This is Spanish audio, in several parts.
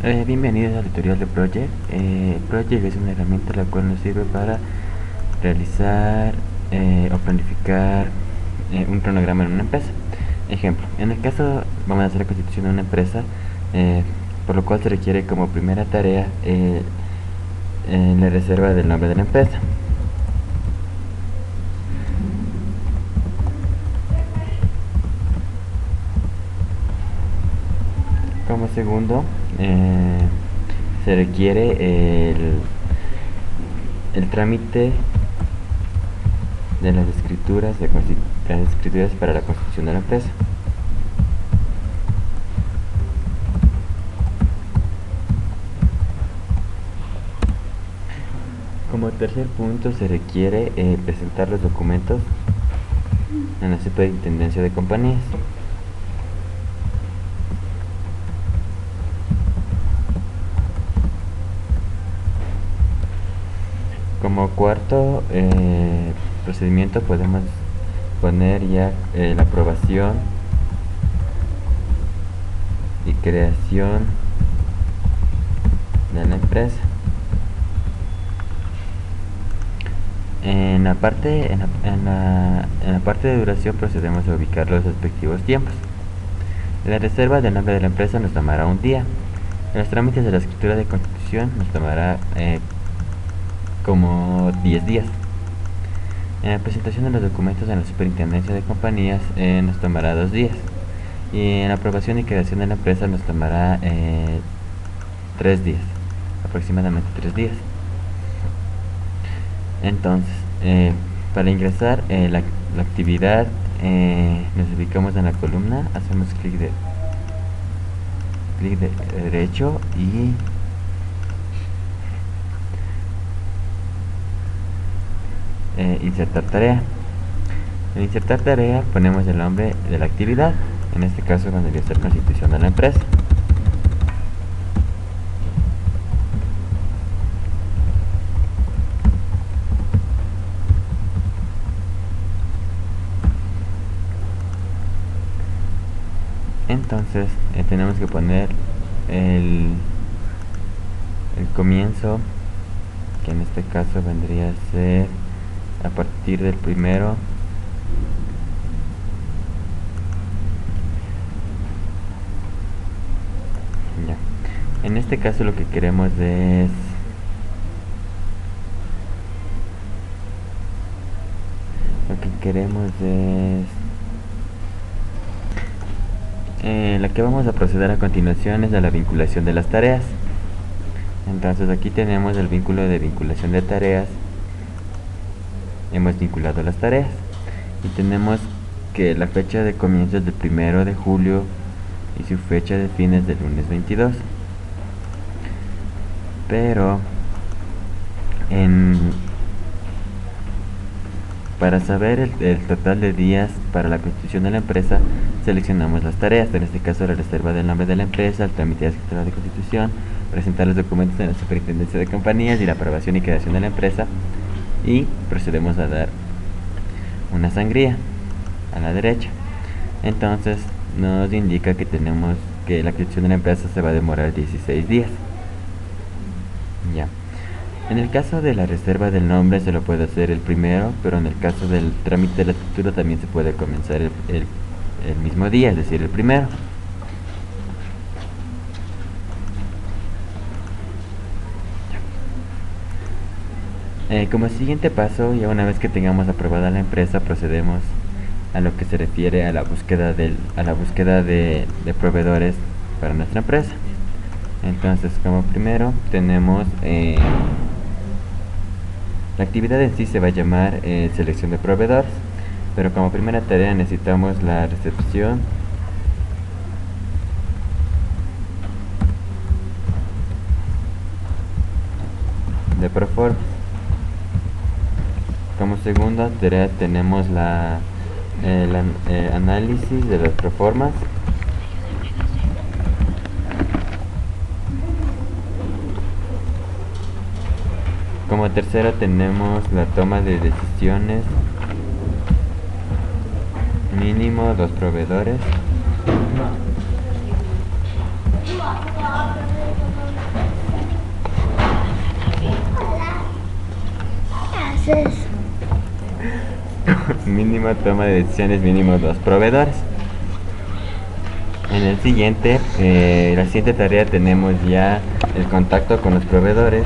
Bienvenidos al tutorial de Project. Project es una herramienta la cual nos sirve para realizar o planificar un cronograma en una empresa. Ejemplo, en el caso vamos a hacer la constitución de una empresa, por lo cual se requiere como primera tarea la reserva del nombre de la empresa. Como segundo, se requiere el trámite de las escrituras para la constitución de la empresa. Como tercer punto, se requiere presentar los documentos en la superintendencia de compañías. Como cuarto procedimiento podemos poner ya la aprobación y creación de la empresa. En la parte de duración procedemos a ubicar los respectivos tiempos. La reserva del nombre de la empresa nos tomará un día. Los trámites de la escritura de constitución nos tomará como 10 días. En la presentación de los documentos en la superintendencia de compañías nos tomará 2 días. Y en la aprobación y creación de la empresa nos tomará 3 días, aproximadamente 3 días. Entonces, para ingresar la actividad, nos ubicamos en la columna, hacemos clic derecho y insertar tarea. En insertar tarea ponemos el nombre de la actividad, en este caso vendría a ser constitución de la empresa. Entonces tenemos que poner el comienzo, que en este caso vendría a ser a partir del primero ya. En este caso lo que queremos es la que vamos a proceder a continuación es a la vinculación de las tareas. Entonces aquí tenemos el vínculo de vinculación de tareas. Hemos vinculado las tareas y tenemos que la fecha de comienzo es del 1 de julio y su fecha de fin es del lunes 22. Pero para saber el total de días para la constitución de la empresa, seleccionamos las tareas, en este caso la reserva del nombre de la empresa, el trámite de escritura de constitución, presentar los documentos en la superintendencia de compañías y la aprobación y creación de la empresa, y procedemos a dar una sangría a la derecha. Entonces nos indica que tenemos que la constitución de la empresa se va a demorar 16 días. Ya. En el caso de la reserva del nombre se lo puede hacer el primero, pero en el caso del trámite de la escritura también se puede comenzar el mismo día, es decir, el primero. Como siguiente paso, ya una vez que tengamos aprobada la empresa, procedemos a lo que se refiere a la búsqueda de proveedores para nuestra empresa. Entonces, como primero tenemos la actividad en sí se va a llamar selección de proveedores, pero como primera tarea necesitamos la recepción de proformas. Como segunda tarea tenemos el análisis de las proformas. Como tercera tenemos la toma de decisiones, mínimo 2 proveedores. es eso? Mínimo toma de decisiones, mínimo 2 proveedores. En el siguiente, la siguiente tarea tenemos ya el contacto con los proveedores.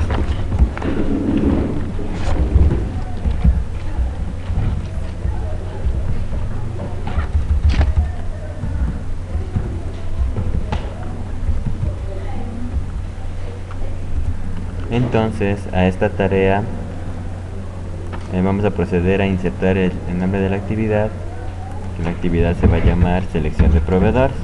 Entonces, a esta tarea vamos a proceder a insertar el nombre de la actividad. La actividad se va a llamar selección de proveedores.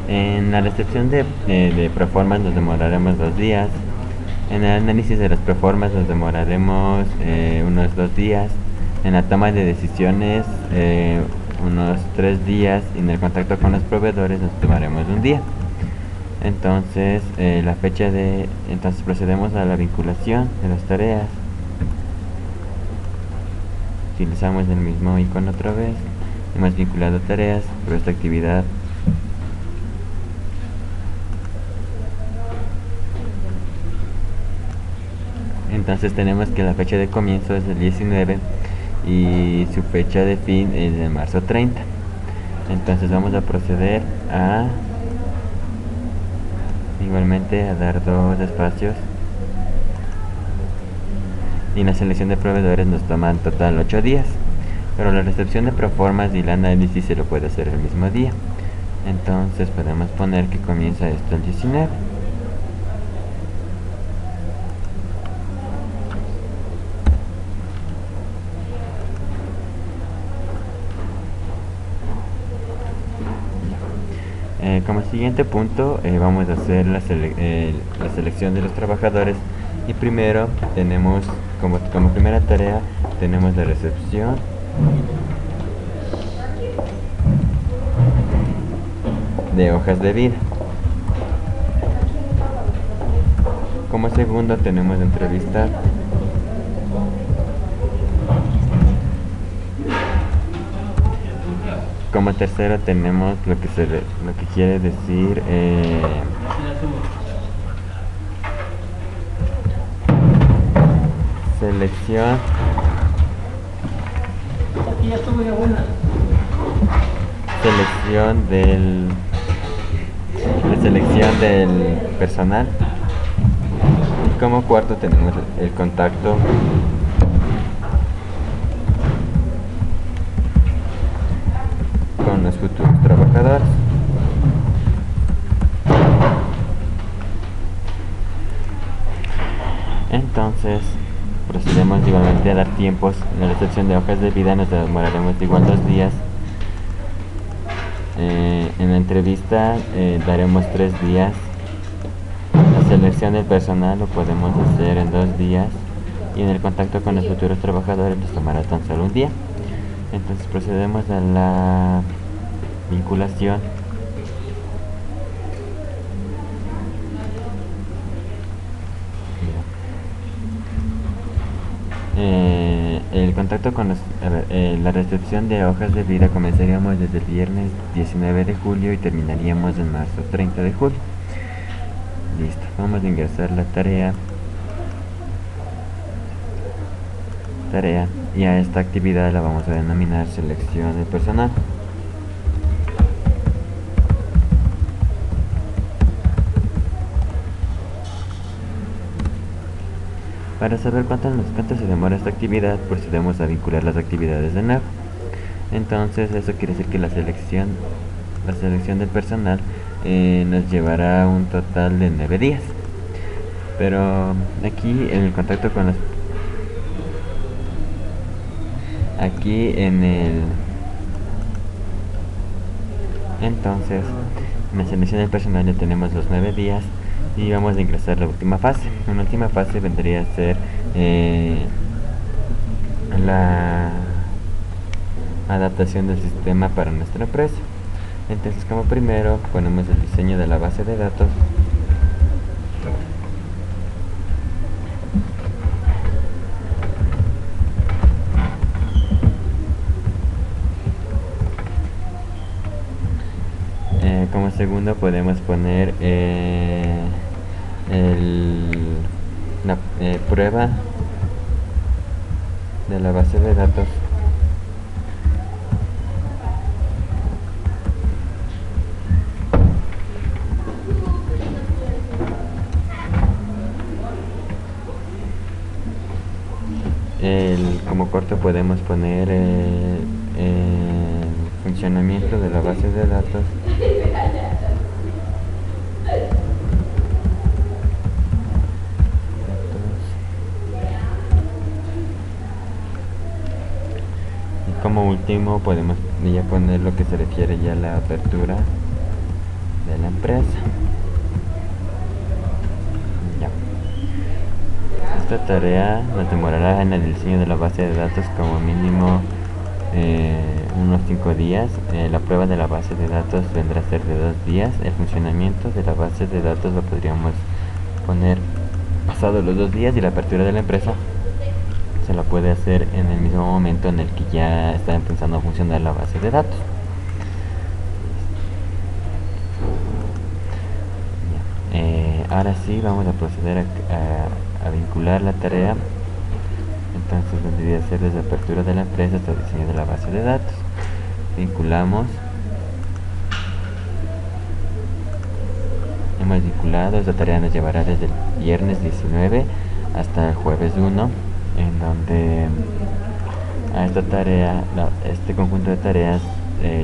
En la recepción de proformas nos demoraremos 2 días. En el análisis de las proformas nos demoraremos unos 2 días. En la toma de decisiones unos 3 días. Y en el contacto con los proveedores nos tomaremos 1 día. Entonces entonces procedemos a la vinculación de las tareas. Utilizamos el mismo icono otra vez. Hemos vinculado tareas por esta actividad. Entonces tenemos que la fecha de comienzo es el 19 y su fecha de fin es de marzo 30. Entonces vamos a proceder a igualmente a dar 2 espacios, y la selección de proveedores nos toma en total 8 días, pero la recepción de proformas y el análisis se lo puede hacer el mismo día. Entonces podemos poner que comienza esto el 19. Como siguiente punto vamos a hacer la selección de los trabajadores, y primero tenemos como primera tarea tenemos la recepción de hojas de vida. Como segundo tenemos la entrevista como tercero tenemos lo que quiere decir selección del personal. Y como cuarto tenemos el contacto con los futuros trabajadores. Entonces procedemos igualmente a dar tiempos. En la recepción de hojas de vida nos demoraremos igual 2 días. En la entrevista daremos 3 días. La selección del personal lo podemos hacer en 2 días, y en el contacto con los futuros trabajadores nos tomará tan solo 1 día. Entonces procedemos a la vinculación. El contacto con la recepción de hojas de vida comenzaríamos desde el viernes 19 de julio y terminaríamos en marzo 30 de julio. Listo, vamos a ingresar la tarea, y a esta actividad la vamos a denominar selección de personal. Para saber cuánto se demora esta actividad, procedemos a vincular las actividades de nuevo. Entonces eso quiere decir que la selección del personal nos llevará un total de 9 días. Pero aquí en el contacto con los entonces en la selección del personal ya tenemos los 9 días, y vamos a ingresar la última fase. Una última fase vendría a ser la adaptación del sistema para nuestra empresa. Entonces como primero ponemos el diseño de la base de datos. Como segundo podemos poner la prueba de la base de datos. Como corto podemos poner el funcionamiento de la base de datos. Y como último podemos ya poner lo que se refiere ya a la apertura de la empresa. Ya. Esta tarea nos demorará en el diseño de la base de datos como mínimo unos 5 días. La prueba de la base de datos vendrá a ser de 2 días. El funcionamiento de la base de datos lo podríamos poner pasados los 2 días, y la apertura de la empresa se la puede hacer en el mismo momento en el que ya está empezando a funcionar la base de datos. Ahora sí vamos a proceder a vincular la tarea. Entonces vendría a ser desde apertura de la empresa hasta el diseño de la base de datos. Vinculamos. Hemos vinculado. Esta tarea nos llevará desde el viernes 19 hasta el jueves 1, en donde a esta tarea, este conjunto de tareas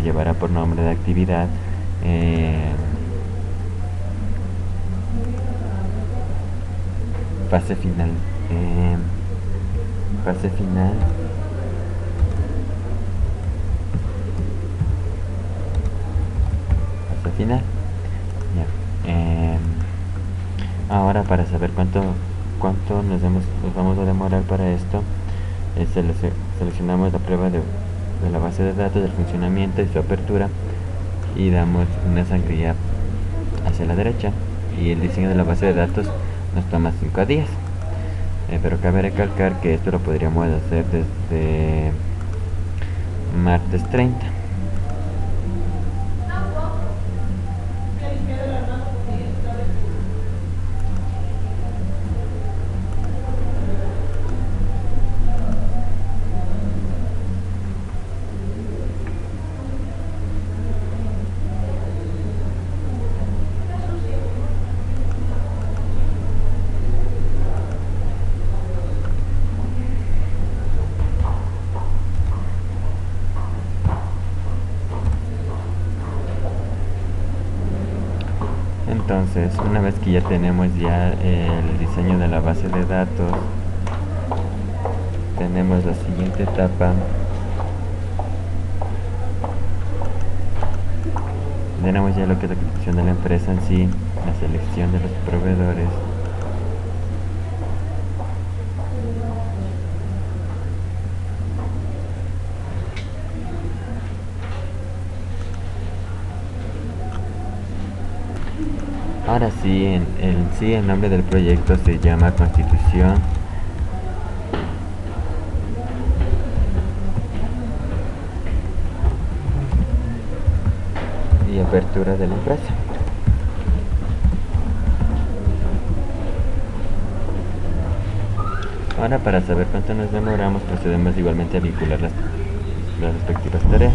llevará por nombre de actividad fase final. Fase final. Fase final. Ya. Ahora, para saber cuánto nos vamos a demorar para esto, seleccionamos la prueba de la base de datos, del funcionamiento y su apertura, y damos una sangría hacia la derecha, y el diseño de la base de datos nos toma 5 días. Pero cabe recalcar que esto lo podríamos hacer desde martes 30. Entonces, una vez que ya tenemos ya el diseño de la base de datos, tenemos la siguiente etapa. Tenemos ya lo que es la constitución de la empresa en sí, la selección de los proveedores, ahora sí, el nombre del proyecto se llama Constitución y Apertura de la empresa. Ahora, para saber cuánto nos demoramos, procedemos igualmente a vincular las respectivas tareas.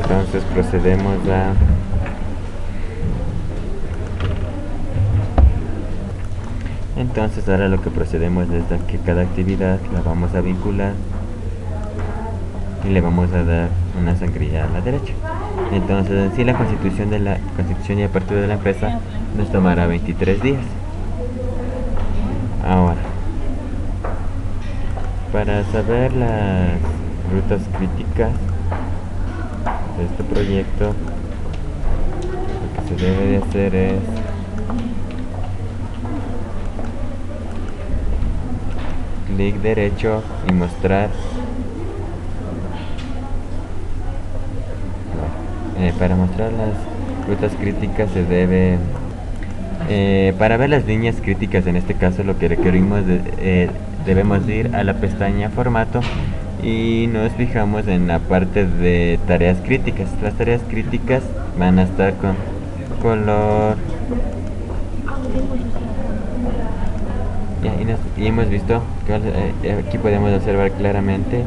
Entonces procedemos a ahora lo que procedemos es a que cada actividad la vamos a vincular y le vamos a dar una sangría a la derecha. Entonces, en sí, la constitución y apertura de la empresa nos tomará 23 días. Ahora, para saber las rutas críticas de este proyecto, se debe de hacer es clic derecho y mostrar. Para mostrar las rutas críticas se debe para ver las líneas críticas, en este caso lo que requerimos debemos ir a la pestaña formato y nos fijamos en la parte de tareas críticas. Las tareas críticas van a estar con color y hemos visto que aquí podemos observar claramente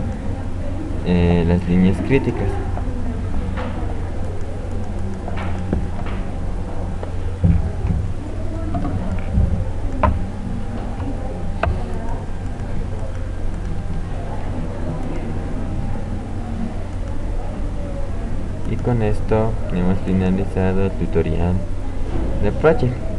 las líneas críticas. Y con esto hemos finalizado el tutorial de Project.